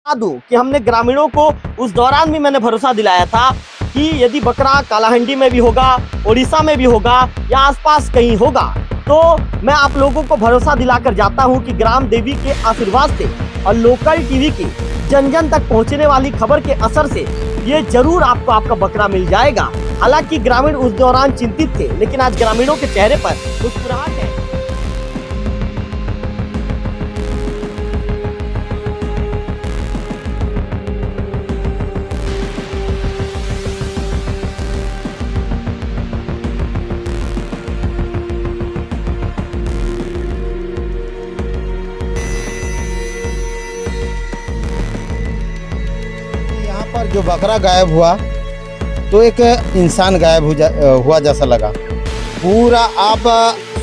बता दूं कि हमने ग्रामीणों को उस दौरान भी मैंने भरोसा दिलाया था कि यदि बकरा कालाहांडी में भी होगा, उड़ीसा में भी होगा या आसपास कहीं होगा, तो मैं आप लोगों को भरोसा दिलाकर जाता हूं कि ग्राम देवी के आशीर्वाद से और लोकल टीवी की जन जन तक पहुंचने वाली खबर के असर से ये जरूर आपको आपका बकरा मिल जाएगा। हालांकि ग्रामीण उस दौरान चिंतित थे, लेकिन आज ग्रामीणों के चेहरे पर मुस्कुराहट है। पर जो बकरा गायब हुआ तो एक इंसान गायब हुआ जैसा लगा। पूरा आप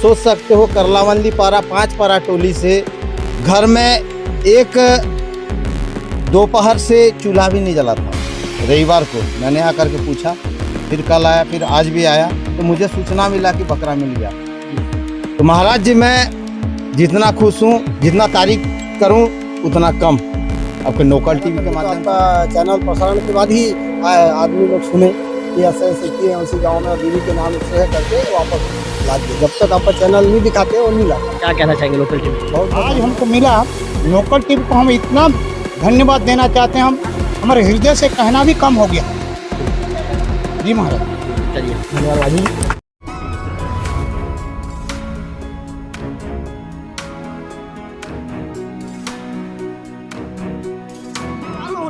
सोच सकते हो करलावंदी पारा 5 पारा टोली से घर में एक दोपहर से चूल्हा भी नहीं जला था। रविवार को मैंने आकर के पूछा, फिर कल आया, फिर आज भी आया, तो मुझे सूचना मिला कि बकरा मिल गया। तो महाराज जी, मैं जितना खुश हूँ, जितना तारीफ करूँ उतना कम। आपके लोकल टीवी के माध्यम का चैनल प्रसारण के बाद ही आदमी लोग सुने कि ऐसे ऐसे किए उसी गांव में देवी के नाम से करके वापस ला दिए। जब तक आपका चैनल नहीं दिखाते वो नहीं लाता। क्या कहना चाहेंगे लोकल टीवी? आज हमको मिला, लोकल टीवी को हम इतना धन्यवाद देना चाहते हैं। हम हमारे हृदय से कहना भी कम हो गया। जी महाराज, चलिए धन्यवाद।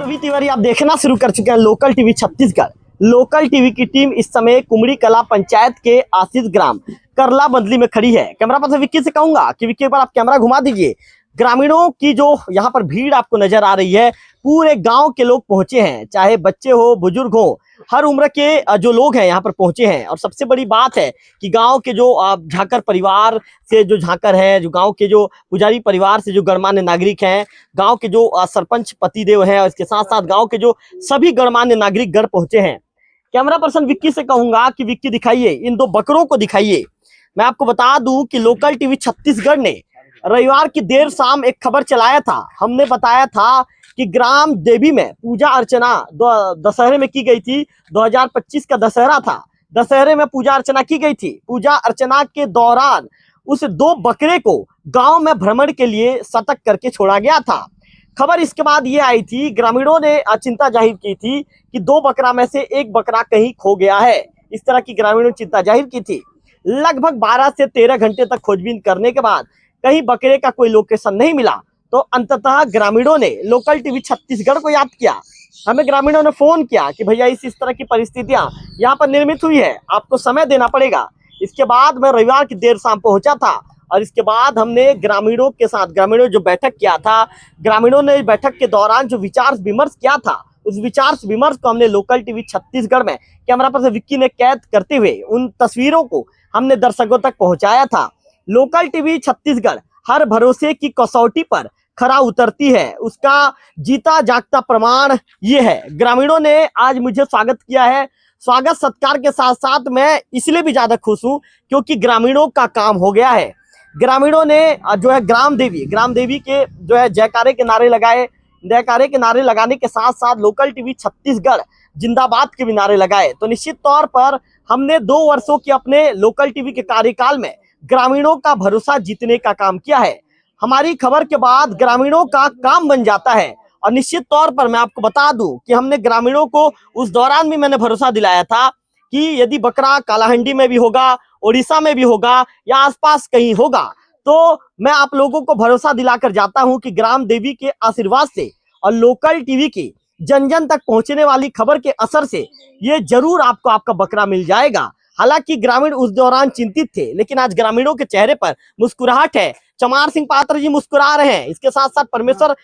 रवि तिवारी आप देखना शुरू कर चुके हैं local TV Chhattisgarh. Local TV की टीम इस समय कुमड़ी कला पंचायत के आशीष ग्राम करला बंदली में खड़ी है। कैमरा पर्सन विक्की से कहूंगा कि विक्की पर आप कैमरा घुमा दीजिए। ग्रामीणों की जो यहाँ पर भीड़ आपको नजर आ रही है, पूरे गांव के लोग पहुंचे हैं, चाहे बच्चे हो बुजुर्ग हो, हर उम्र के जो लोग हैं यहाँ पर पहुंचे हैं। और सबसे बड़ी बात है कि गांव के जो झाकर परिवार से जो झाकर है, जो गांव के जो पुजारी परिवार से जो गणमान्य नागरिक हैं, गांव के जो सरपंच पतिदेव हैं, और इसके साथ साथ गांव के जो सभी गणमान्य नागरिक गण पहुंचे हैं। कैमरा पर्सन विक्की से कहूंगा कि विक्की दिखाइए, इन 2 बकरों को दिखाइए। मैं आपको बता दूं कि लोकल टीवी छत्तीसगढ़ ने रविवार की देर शाम एक खबर चलाया था। हमने बताया था कि ग्राम देवी में पूजा अर्चना दशहरे में की गई थी। 2025 का दशहरा था, दशहरे में पूजा अर्चना की गई थी। पूजा अर्चना के दौरान उस 2 बकरे को गांव में भ्रमण के लिए सतर्क करके छोड़ा गया था। खबर इसके बाद ये आई थी, ग्रामीणों ने चिंता जाहिर की थी कि 2 बकरा में से एक बकरा कहीं खो गया है। इस तरह की ग्रामीणों ने चिंता जाहिर की थी। लगभग 12 से 13 घंटे तक खोजबीन करने के बाद कहीं बकरे का कोई लोकेशन नहीं मिला, तो अंततः ग्रामीणों ने लोकल टीवी छत्तीसगढ़ को याद किया। हमें ग्रामीणों ने फोन किया कि भैया इस तरह की परिस्थितियां यहाँ पर निर्मित हुई है, आपको समय देना पड़ेगा। इसके बाद मैं रविवार की देर शाम पहुंचा था और इसके बाद हमने ग्रामीणों के साथ, ग्रामीणों जो बैठक किया था, ग्रामीणों ने बैठक के दौरान जो विचार विमर्श किया था, उस विचार विमर्श को हमने लोकल टीवी छत्तीसगढ़ में कैमरा पर्सन विक्की ने कैद करते हुए उन तस्वीरों को हमने दर्शकों तक पहुंचाया था। लोकल टीवी छत्तीसगढ़ हर भरोसे की कसौटी पर खरा उतरती है, उसका जीता जागता प्रमाण ये है। ग्रामीणों ने आज मुझे स्वागत किया है। स्वागत सत्कार के साथ साथ मैं इसलिए भी ज्यादा खुश हूं क्योंकि ग्रामीणों का काम हो गया है। ग्रामीणों ने जो है ग्राम देवी के जो है जयकारे के नारे लगाए। जयकारे के नारे लगाने के साथ साथ लोकल टीवी छत्तीसगढ़ जिंदाबाद के भी नारे लगाए। तो निश्चित तौर पर हमने 2 वर्षों के अपने लोकल टीवी के कार्यकाल में ग्रामीणों का भरोसा जीतने का काम किया है। हमारी खबर के बाद ग्रामीणों का काम बन जाता है। और निश्चित तौर पर मैं आपको बता दूं कि हमने ग्रामीणों को उस दौरान भी मैंने भरोसा दिलाया था कि यदि बकरा कालाहांडी में भी होगा, उड़ीसा में भी होगा या आसपास कहीं होगा, तो मैं आप लोगों को भरोसा दिलाकर जाता हूं कि ग्राम देवी के आशीर्वाद से और लोकल टीवी की जन जन तक पहुंचने वाली खबर के असर से ये जरूर आपको आपका बकरा मिल जाएगा। हालांकि ग्रामीण उस दौरान चिंतित थे, लेकिन आज ग्रामीणों के चेहरे पर मुस्कुराहट है। चमार सिंह पात्र जी मुस्कुरा रहे हैं, इसके साथ साथ परमेश्वर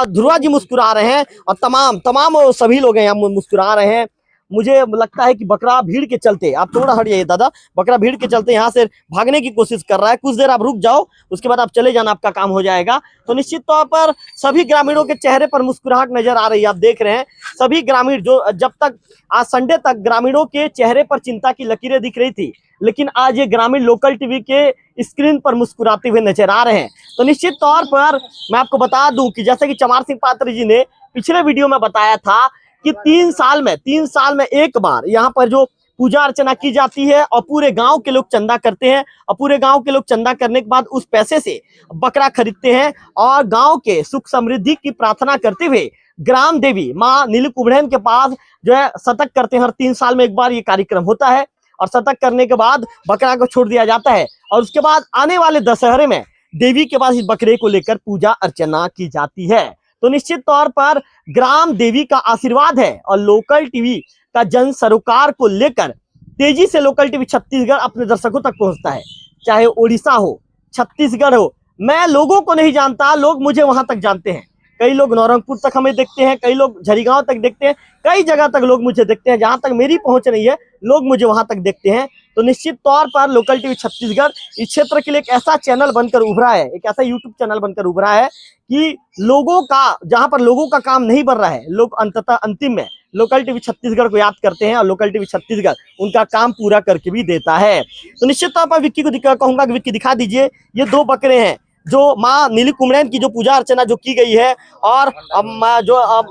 ध्रुवा जी मुस्कुरा रहे हैं, और तमाम सभी लोग यहाँ मुस्कुरा रहे हैं। मुझे लगता है कि बकरा भीड़ के चलते, आप थोड़ा हट जाइए दादा, बकरा भीड़ के चलते यहाँ से भागने की कोशिश कर रहा है। कुछ देर आप रुक जाओ, उसके बाद आप चले जाना, आपका काम हो जाएगा। तो निश्चित तौर पर सभी ग्रामीणों के चेहरे पर मुस्कुराहट नजर आ रही है। आप देख रहे हैं सभी ग्रामीण, जो जब तक आज संडे तक ग्रामीणों के चेहरे पर चिंता की लकीरें दिख रही थी, लेकिन आज ये ग्रामीण लोकल टीवी के स्क्रीन पर मुस्कुराते हुए नजर आ रहे हैं। तो निश्चित तौर पर मैं आपको बता दूं कि जैसे कि चमार सिंह पात्र जी ने पिछले वीडियो में बताया था कि 3 साल में एक बार यहाँ पर जो पूजा अर्चना की जाती है और पूरे गांव के लोग चंदा करते हैं और पूरे गांव के लोग चंदा करने के बाद उस पैसे से बकरा खरीदते हैं और गांव के सुख समृद्धि की प्रार्थना करते हुए ग्राम देवी माँ नीलकुंभड़ैन के पास जो है शतक करते हैं। हर 3 साल में एक बार ये कार्यक्रम होता है और शतक करने के बाद बकरा को छोड़ दिया जाता है और उसके बाद आने वाले दशहरे में देवी के पास इस बकरे को लेकर पूजा अर्चना की जाती है। तो निश्चित तौर पर ग्राम देवी का आशीर्वाद है और लोकल टीवी का जन सरोकार को लेकर तेजी से लोकल टीवी छत्तीसगढ़ अपने दर्शकों तक पहुंचता है। चाहे ओडिशा हो, छत्तीसगढ़ हो, मैं लोगों को नहीं जानता, लोग मुझे वहां तक जानते हैं। कई लोग नौरंगपुर तक हमें देखते हैं, कई लोग झरीगांव तक देखते हैं, कई जगह तक लोग मुझे देखते हैं। जहां तक मेरी पहुंच नहीं है लोग मुझे वहां तक देखते हैं। तो निश्चित तौर पर लोकल टीवी छत्तीसगढ़ इस क्षेत्र के लिए एक ऐसा चैनल बनकर उभरा है, एक ऐसा यूट्यूब चैनल बनकर उभरा है कि लोगों का, जहां पर लोगों का काम नहीं बढ़ रहा है, लोग अंततः अंतिम में लोकल टीवी छत्तीसगढ़ को याद करते हैं और लोकल टीवी छत्तीसगढ़ उनका काम पूरा करके भी देता है। तो निश्चित तौर पर विक्की को कहूंगा कि विक्की दिखा दीजिए, ये 2 बकरे हैं जो माँ नीलकुंभड़ैन की जो पूजा अर्चना जो की गई है और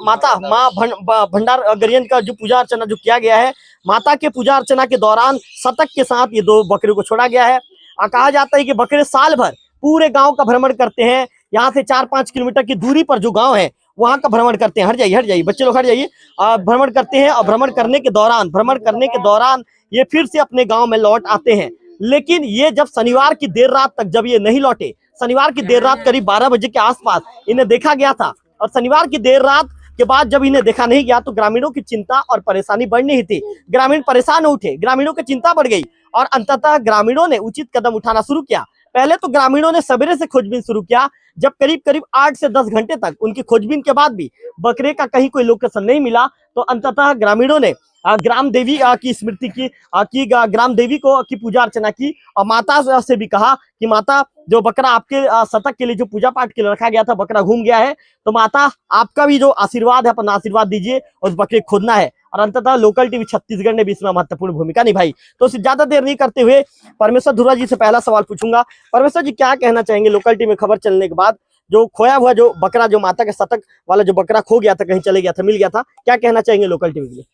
माता माँ भंडारगरियन का जो पूजा अर्चना जो किया गया है, माता के पूजा अर्चना के दौरान शतक के साथ ये 2 बकरे को छोड़ा गया है। कहा जाता है कि बकरे साल भर पूरे गांव का भ्रमण करते हैं। यहाँ से 4-5 किलोमीटर की दूरी पर जो गांव है वहां का भ्रमण करते हैं। हट जाइए बच्चे लोग, हट जाइए। भ्रमण करते हैं और भ्रमण करने के दौरान ये फिर से अपने गांव में लौट आते हैं। लेकिन ये जब शनिवार की देर रात तक जब ये नहीं लौटे, शनिवार की देर रात करीब 12 बजे के आसपास इन्हें देखा गया था और शनिवार की देर रात के बाद जब इन्हें देखा नहीं गया तो ग्रामीणों की चिंता और परेशानी बढ़ नहीं थी। ग्रामीण परेशान उठे, ग्रामीणों की चिंता बढ़ गई और अंततः ग्रामीणों ने उचित कदम उठाना शुरू किया। पहले तो ग्रामीणों ने सवेरे से खोजबीन शुरू किया, जब करीब 8 से 10 घंटे तक उनकी खोजबीन के बाद भी बकरे का कहीं कोई लोकेशन नहीं मिला तो अंततः ग्रामीणों ने ग्राम देवी की स्मृति की ग्राम देवी को की पूजा अर्चना की और माता से भी कहा कि माता, जो बकरा आपके शतक के लिए जो पूजा पाठ के लिए रखा गया था, बकरा घूम गया है, तो माता आपका भी जो आशीर्वाद है अपना आशीर्वाद दीजिए और उस बकरे को खोदना है। और अंततः लोकल टीवी छत्तीसगढ़ ने भी इसमें महत्वपूर्ण भूमिका निभाई। तो ज्यादा देर नहीं करते हुए परमेश्वर धुर्वा जी से पहला सवाल पूछूंगा। परमेश्वर जी, क्या कहना चाहेंगे लोकल टीवी में खबर चलने के बाद जो खोया हुआ जो बकरा, जो माता के शतक वाला जो बकरा खो गया था, कहीं चले गया था, मिल गया था, क्या कहना चाहेंगे लोकल टीवी के लिए?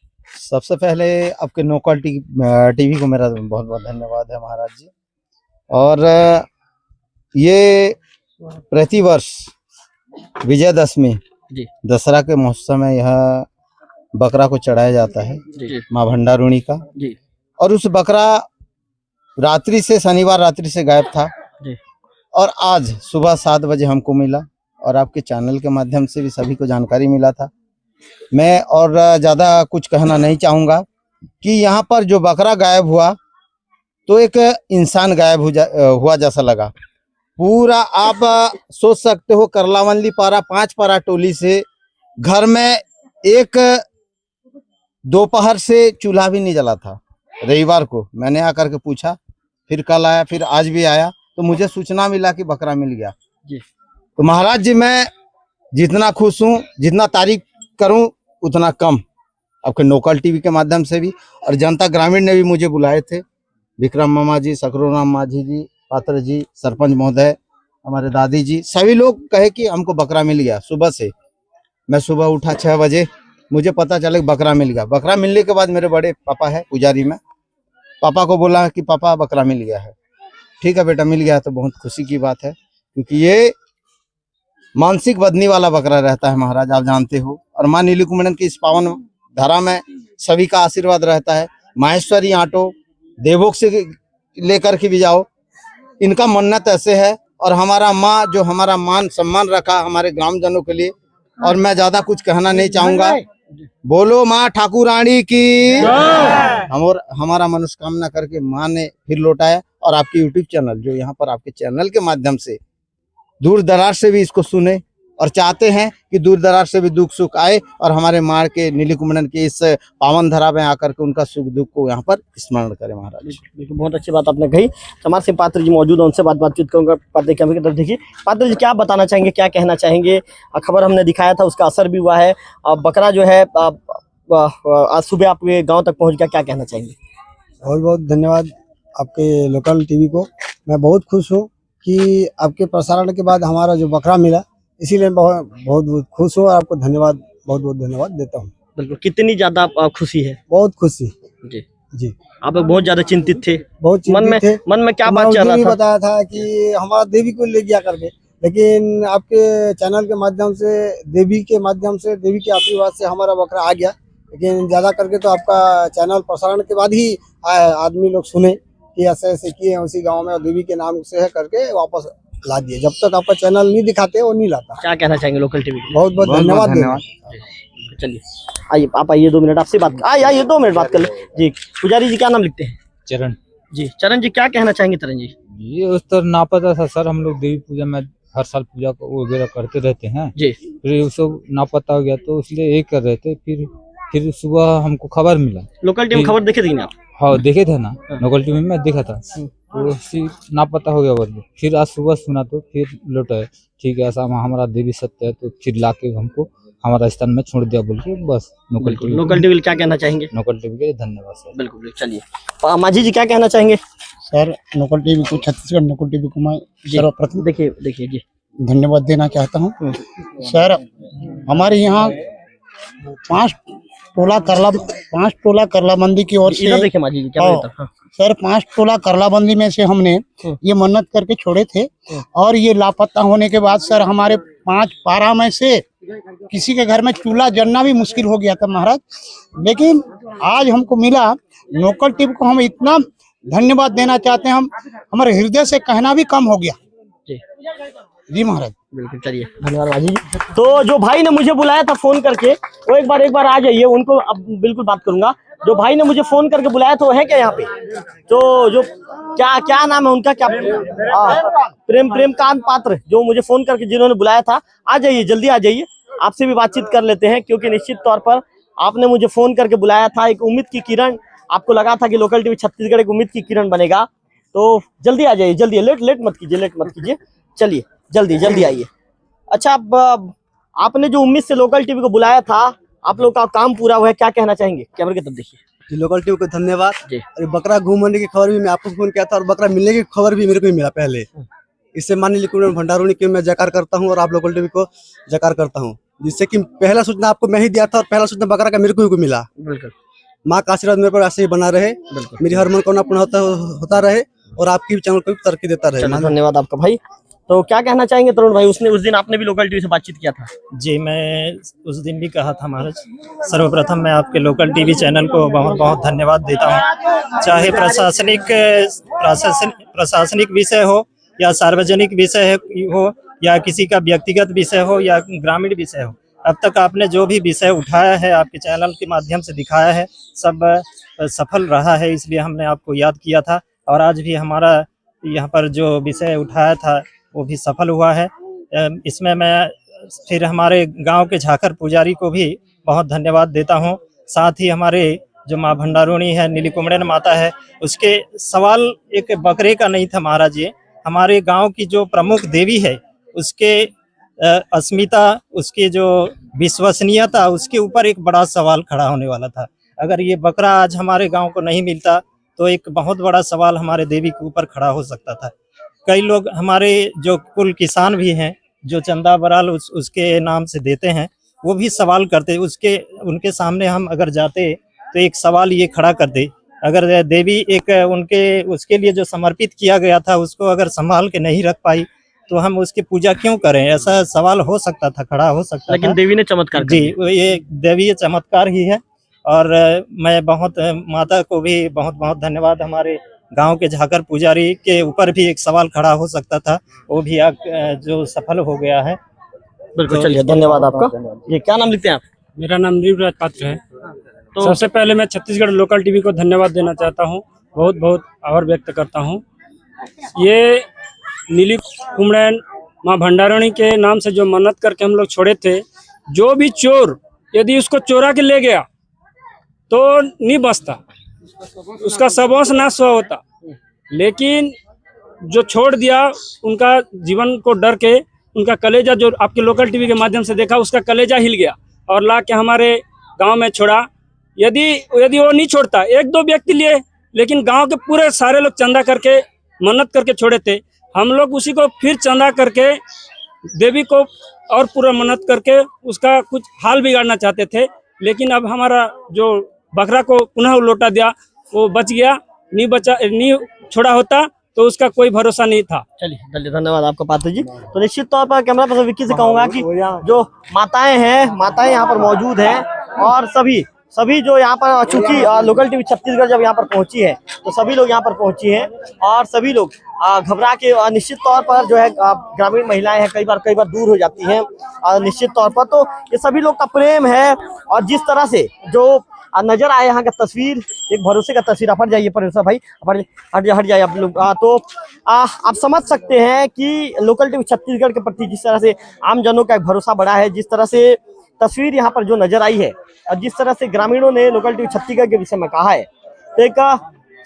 सबसे पहले आपके लोकल टीवी को मेरा बहुत बहुत धन्यवाद है महाराज जी। और ये प्रतिवर्ष विजयदशमी दशहरा के महोत्सव में यह बकरा को चढ़ाया जाता है माँ भंडारुणी का जी। और उस बकरा रात्रि से, शनिवार रात्रि से गायब था जी। और आज सुबह 7 बजे हमको मिला और आपके चैनल के माध्यम से भी सभी को जानकारी मिला था। मैं और ज़्यादा कुछ कहना नहीं चाहूँगा कि यहाँ पर जो बकरा गायब हुआ तो एक इंसान गायब हुआ जैसा लगा। पूरा आप सोच सकते हो, करलावंली पारा 5 पारा टोली से घर में एक दोपहर से चूल्हा भी नहीं जला था। रविवार को मैंने आकर के पूछा, फिर कल आया, फिर आज भी आया, तो मुझे सूचना मिला कि बकरा मिल गया जी। तो महाराज जी, मैं जितना खुश हूँ, जितना तारीफ करूं उतना कम। आपके लोकल टीवी के माध्यम से भी और जनता ग्रामीण ने भी मुझे बुलाए थे। विक्रम मामा जी, सकरोराम माझी जी, पात्र जी, सरपंच महोदय, हमारे दादी जी, सभी लोग कहे कि हमको बकरा मिल गया। सुबह से मैं सुबह उठा 6 बजे, मुझे पता चला कि बकरा मिल गया। बकरा मिलने के बाद मेरे बड़े पापा है पुजारी में, पापा को बोला कि पापा बकरा मिल गया है। ठीक है बेटा, मिल गया तो बहुत खुशी की बात है, क्योंकि ये मानसिक बदनी वाला बकरा रहता है महाराज, आप जानते हो। और माँ नीलकुंभड़ैन की इस पावन धारा में सभी का आशीर्वाद रहता है। माहेश्वरी आटो देवोक से लेकर के भी जाओ, इनका मन्नत ऐसे है। और हमारा माँ जो हमारा मान सम्मान रखा हमारे ग्रामजनों के लिए, और मैं ज्यादा कुछ कहना नहीं चाहूंगा। बोलो माँ ठाकुरानी की। हमारा मनोकामना करके माँ ने फिर लौटाया। और आपके यूट्यूब चैनल जो यहाँ पर आपके चैनल के माध्यम से दूर दराज से भी इसको सुने और चाहते हैं कि दूर दराज से भी दुख सुख आए और हमारे माँ के नीलकुंभड़ैन के इस पावन धरा में आकर के उनका सुख दुख को यहाँ पर स्मरण करें महाराज। बिल्कुल, बहुत अच्छी बात आपने कही। समाज से पात्र जी मौजूद है, उनसे बातचीत करूंगा। पात्र कैमरे की तरफ देखिए। पात्र जी, क्या बताना चाहेंगे, क्या कहना चाहेंगे? खबर हमने दिखाया था, उसका असर भी हुआ है। बकरा जो है आज सुबह आपके गाँव तक पहुँच गया, क्या कहना चाहेंगे? बहुत बहुत धन्यवाद आपके लोकल टीवी को। मैं बहुत खुश हूँ कि आपके प्रसारण के बाद हमारा जो बकरा मिला, इसीलिए बहुत बहुत खुश हूँ और आपको धन्यवाद बहुत बहुत धन्यवाद देता हूँ। बिल्कुल, कितनी ज्यादा खुशी है? बहुत खुशी जी जी, आप लोग बहुत ज्यादा चिंतित थे, बहुत मन में चिंतित थे। मन में क्या मैं बात उस चल दिन रहा ही था? बताया था कि हमारा देवी को ले गया करके, लेकिन आपके चैनल के माध्यम से, देवी के माध्यम से, देवी के आशीर्वाद से हमारा बकरा आ गया। लेकिन ज़्यादा करके तो आपका चैनल प्रसारण के बाद ही आदमी लोग सुने कि ऐसे ऐसे किए उसी गांव में और देवी के नाम से है करके वापस ला दिए। जब तक आपका चैनल नहीं दिखाते वो नहीं लाता। क्या कहना चाहेंगे लोकल टीवी के? बहुत बहुत धन्यवाद देना। चलिए आइए, आप आइए 2 मिनट आपसे बात, आइए 2 मिनट बात कर ले। जी पुजारी जी, क्या नाम लिखते हैं? चरण जी चरण जी, क्या कहना चाहेंगे चरण जी? ये उस तरह नापता था सर। हम लोग देवी पूजा में हर साल पूजा वगैरह करते रहते हैं। जी फिर उसको नापता हो गया तो इसलिए ये कर रहे थे। फिर सुबह हमको खबर मिला। लोकल टीवी खबर देखे थे आप? हाँ देखे थे ना, लोकल टीवी में देखा था। तो उसी नापता हो गया बोल। फिर आज सुबह सुना तो फिर लौटाए। ठीक है, ऐसा हमारा देवी सत्य है। तो फिर लाके हमको हमारा स्थान में छोड़ दिया बोल के बस। लोकल टीवी क्या कहना चाहेंगे? लोकल टीवी के लिए धन्यवाद सर। बिल्कुल, चलिए माझी जी क्या कहना चाहेंगे? सर लोकल टीवी को, छत्तीसगढ़ लोकल टीवी को मैं सर्वप्रथम देखिए जी धन्यवाद देना चाहता हूँ। सर हमारे यहाँ 5 टोला करलाबंदी की ओर से, देखिए माझी जी क्या हाँ, बोलता? हाँ। सर 5 टोला करलाबंदी में से हमने ये मन्नत करके छोड़े थे। और ये लापता होने के बाद सर हमारे 5 पारा में से किसी के घर में चूल्हा जलना भी मुश्किल हो गया था महाराज। लेकिन आज हमको मिला। लोकल टीवी को हम इतना धन्यवाद देना चाहते हैं, हम हमारे हृदय से कहना भी कम हो गया। जी महाराज। बिल्कुल, चलिए धन्यवाद माझी जी। तो जो भाई ने मुझे बुलाया था फोन करके, वो एक बार आ जाइए, उनको अब बिल्कुल बात करूंगा। जो भाई ने मुझे फोन करके बुलाया था वो है क्या यहाँ पे? तो जो क्या नाम है उनका? क्या प्रेमकांत पात्र, जो मुझे फोन करके जिन्होंने बुलाया था, आ जाइए, जल्दी आ जाइए, आपसे भी बातचीत कर लेते हैं। क्योंकि निश्चित तौर पर आपने मुझे फोन करके बुलाया था, एक उम्मीद की किरण, आपको लगा था कि लोकल टीवी छत्तीसगढ़ एक उम्मीद की किरण बनेगा। तो जल्दी आ जाइए, जल्दी, लेट मत कीजिए, चलिए जल्दी आइए। अच्छा, अब आपने जो उम्मीद से लोकल टीवी को बुलाया था, आप लोग का काम पूरा हुआ है, क्या कहना चाहेंगे? कैमरे की तरफ देखिए जी, लोकल टीवी को धन्यवाद जी। अरे बकरा घूमने की खबर भी मैं आपको फोन किया था और बकरा मिलने की खबर भी मेरे को ही मिला पहले। इससे माननीय कुमरन भंडारोनी की मैं जयकार करता हूँ और आप लोकल टीवी को जयकार करता हूँ, जिससे कि पहला सूचना आपको मैं ही दिया था और पहला सूचना बकरा का मेरे को ही मिला। बिल्कुल, माँ का आशीर्वाद मेरे पर ऐसे ही बना रहे, मेरी हर मनोकामना पूर्ण होता रहे और आपकी चैनल को भी तरक्की देता रहे। धन्यवाद आपका भाई। तो क्या कहना चाहेंगे तरुण भाई? उस दिन आपने भी लोकल टीवी से बातचीत किया था। जी, मैं उस दिन भी कहा था महाराज। सर्वप्रथम मैं आपके लोकल टीवी चैनल को बहुत बहुत धन्यवाद देता हूं। चाहे प्रशासनिक विषय हो या सार्वजनिक विषय हो या किसी का व्यक्तिगत विषय हो या ग्रामीण विषय हो, अब तक आपने जो भी विषय उठाया है, आपके चैनल के माध्यम से दिखाया है, सब सफल रहा है। इसलिए हमने आपको याद किया था और आज भी हमारा यहाँ पर जो विषय उठाया था वो भी सफल हुआ है। इसमें मैं फिर हमारे गांव के झाकर पुजारी को भी बहुत धन्यवाद देता हूं। साथ ही हमारे जो माँ भंडारोनी है, नीलिकुमरन माता है, उसके सवाल एक बकरे का नहीं था महाराज। ये हमारे गांव की जो प्रमुख देवी है, उसके अस्मिता, उसकी जो विश्वसनीयता, उसके ऊपर एक बड़ा सवाल खड़ा होने वाला था। अगर ये बकरा आज हमारे गाँव को नहीं मिलता तो एक बहुत बड़ा सवाल हमारे देवी के ऊपर खड़ा हो सकता था। कई लोग हमारे जो कुल किसान भी हैं, जो चंदा बराल उसके नाम से देते हैं, वो भी सवाल करते। उनके सामने हम अगर जाते तो एक सवाल ये खड़ा करते, अगर देवी उसके लिए जो समर्पित किया गया था उसको अगर संभाल के नहीं रख पाई तो हम उसकी पूजा क्यों करें? ऐसा सवाल हो सकता था, खड़ा हो सकता था। लेकिन देवी ने चमत्कार जी, ये देवी चमत्कार ही है। और मैं बहुत माता को भी बहुत बहुत धन्यवाद। हमारे गांव के झाकर पुजारी के ऊपर भी एक सवाल खड़ा हो सकता था, वो भी जो सफल हो गया है। बिल्कुल, चलिए धन्यवाद आपका। ये क्या नाम लिखते हैं आप? मेरा नाम नीलराज पात्र है। तो सबसे पहले मैं छत्तीसगढ़ लोकल टीवी को धन्यवाद देना चाहता हूँ, बहुत बहुत आभार व्यक्त करता हूँ। ये नीली कुमरन माँ भंडारोनी के नाम से जो मन्नत करके हम लोग छोड़े थे, जो भी चोर यदि उसको चोरा के ले गया तो नहीं बचता, उसका सबोंस नाश हुआ होता। लेकिन जो छोड़ दिया, उनका जीवन को डर के उनका कलेजा, जो आपके लोकल टीवी के माध्यम से देखा, उसका कलेजा हिल गया और ला के हमारे गांव में छोड़ा। यदि वो नहीं छोड़ता, 1-2 व्यक्ति लिए, लेकिन गांव के पूरे सारे लोग चंदा करके मन्नत करके छोड़े थे। हम लोग उसी को फिर चंदा करके देवी को और पूरा मन्नत करके उसका कुछ हाल बिगाड़ना चाहते थे, लेकिन अब हमारा जो बकरा को पुनः लौटा दिया, वो बच गया। नहीं छोड़ा होता तो उसका कोई भरोसा नहीं था। चलिए धन्यवाद आपका पात्र जी। तो निश्चित तौर पर कैमरा पर्सन विक्की से कहूंगा कि जो माताएं यहाँ पर मौजूद हैं और सभी जो यहाँ पर, चूंकि लोकल टीवी छत्तीसगढ़ जब यहाँ पर पहुंची है तो सभी लोग यहाँ पर पहुंची हैं और सभी लोग घबरा के, निश्चित तौर पर जो है ग्रामीण महिलाएं हैं कई बार दूर हो जाती हैं निश्चित तौर पर। तो ये सभी लोग का प्रेम है और जिस तरह से जो नजर आए यहाँ का तस्वीर, एक भरोसे का तस्वीर। आप हट जाइए प्रोड्यूसर भाई, हट जाइए आप लोग। तो आप समझ सकते हैं कि लोकल टीवी छत्तीसगढ़ के प्रति जिस तरह से आम जनों का एक भरोसा बढ़ा है, जिस तरह से तस्वीर यहाँ पर जो नजर आई है और जिस तरह से ग्रामीणों ने लोकल टीवी छत्तीसगढ़ के विषय में कहा है, तो एक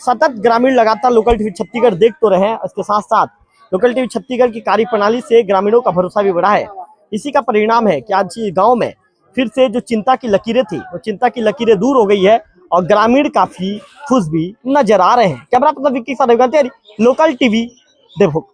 सतत ग्रामीण लगातार लोकल टीवी छत्तीसगढ़ देख तो रहे हैं, इसके साथ साथ लोकल टीवी छत्तीसगढ़ की कार्यप्रणाली से ग्रामीणों का भरोसा भी बढ़ा है। इसी का परिणाम है कि आज गांव में फिर से जो चिंता की लकीरें थी, वो चिंता की लकीरें दूर हो गई है और ग्रामीण काफी खुश भी नजर आ रहे हैं। कैमरा पर्सन विक्की के साथ लोकल टीवी देवभोग।